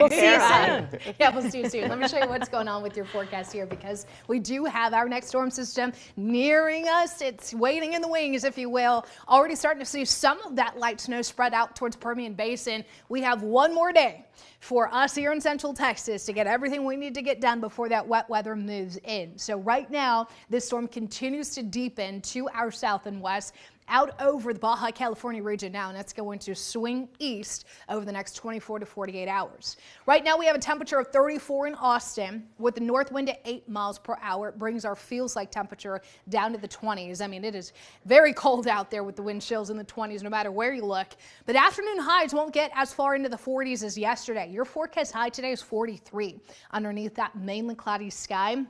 We'll see you Yeah. soon. Yeah, we'll see you soon. Let me show you what's going on with your forecast here, because we do have our next storm system nearing us. It's waiting in the wings, if you will. Already starting to see some of that light snow spread out towards Permian Basin. We have one more day for us here in Central Texas to get everything we need to get done before that wet weather moves in. So right now, this storm continues to deepen to our south and west, out over the Baja California region now, and it's going to swing east over the next 24 to 48 hours. Right now we have a temperature of 34 in Austin with the north wind at 8 miles per hour. It brings our feels like temperature down to the 20s. I mean, it is very cold out there with the wind chills in the 20s no matter where you look. But afternoon highs won't get as far into the 40s as yesterday. Your forecast high today is 43 underneath that mainly cloudy sky.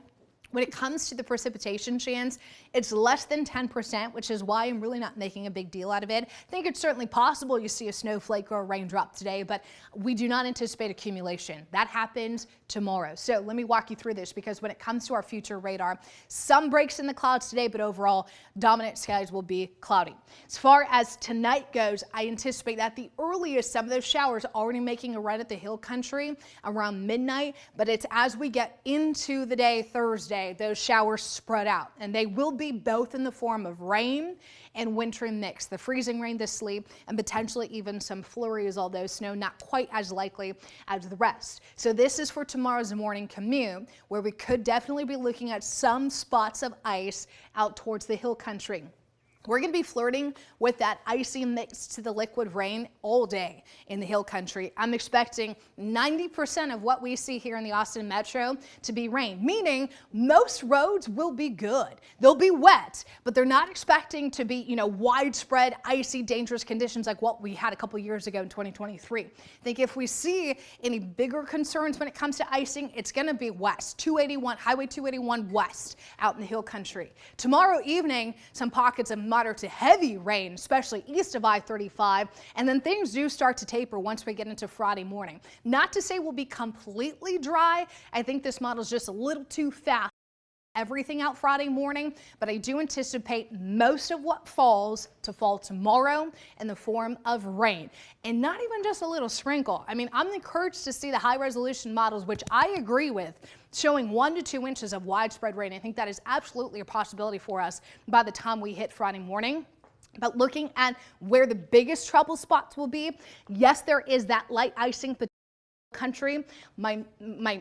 When it comes to the precipitation chance, it's less than 10%, which is why I'm really not making a big deal out of it. I think it's certainly possible you see a snowflake or a raindrop today, but we do not anticipate accumulation. That happens tomorrow. So let me walk you through this, because when it comes to our future radar, some breaks in the clouds today, but overall dominant skies will be cloudy. As far as tonight goes, I anticipate that the earliest some of those showers already making a run at the hill country around midnight, but it's as we get into the day Thursday, those showers spread out, and they will be both in the form of rain and wintry mix. The freezing rain, the sleet, and potentially even some flurries, although snow not quite as likely as the rest. So this is for tomorrow's morning commute, where we could definitely be looking at some spots of ice out towards the hill country. We're going to be flirting with that icy mix to the liquid rain all day in the hill country. I'm expecting 90% of what we see here in the Austin metro to be rain, meaning most roads will be good. They'll be wet, but they're not expecting to be, widespread icy, dangerous conditions like what we had a couple years ago in 2023. I think if we see any bigger concerns when it comes to icing, it's going to be west, Highway 281 west out in the hill country. Tomorrow evening, some pockets of moderate to heavy rain, especially east of I-35, and then things do start to taper once we get into Friday morning. Not to say we'll be completely dry. I think this model is just a little too fast. Everything out Friday morning, but I do anticipate most of what falls to fall tomorrow in the form of rain, and not even just a little sprinkle. I mean, I'm encouraged to see the high resolution models, which I agree with, showing 1 to 2 inches of widespread rain. I think that is absolutely a possibility for us by the time we hit Friday morning. But looking at where the biggest trouble spots will be, yes, there is that light icing country. My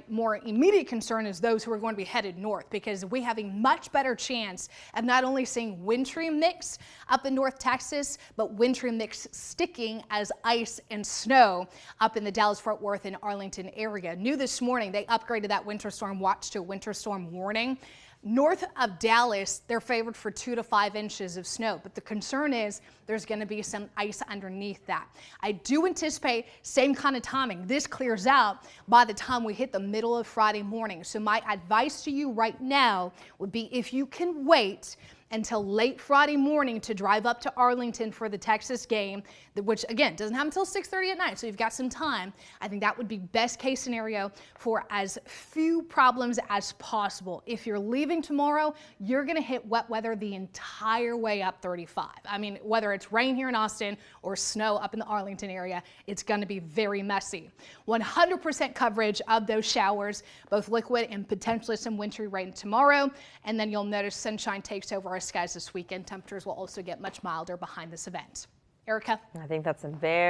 more immediate concern is those who are going to be headed north, because we have a much better chance of not only seeing wintry mix up in North Texas, but wintry mix sticking as ice and snow up in the Dallas-Fort Worth and Arlington area. New this morning, they upgraded that winter storm watch to a winter storm warning. North of Dallas, they're favored for 2 to 5 inches of snow, but the concern is there's going to be some ice underneath that. I do anticipate same kind of timing. This clears out by the time we hit the middle of Friday morning. So my advice to you right now would be, if you can wait until late Friday morning to drive up to Arlington for the Texas game, which again doesn't happen until 6:30 at night, so you've got some time. I think that would be best case scenario for as few problems as possible. If you're leaving tomorrow, you're going to hit wet weather the entire way up 35. I mean, whether it's rain here in Austin or snow up in the Arlington area, it's going to be very messy. 100% coverage of those showers, both liquid and potentially some wintry rain tomorrow, and then you'll notice sunshine takes over our skies this weekend. Temperatures will also get much milder behind this event. Erica? I think that's a very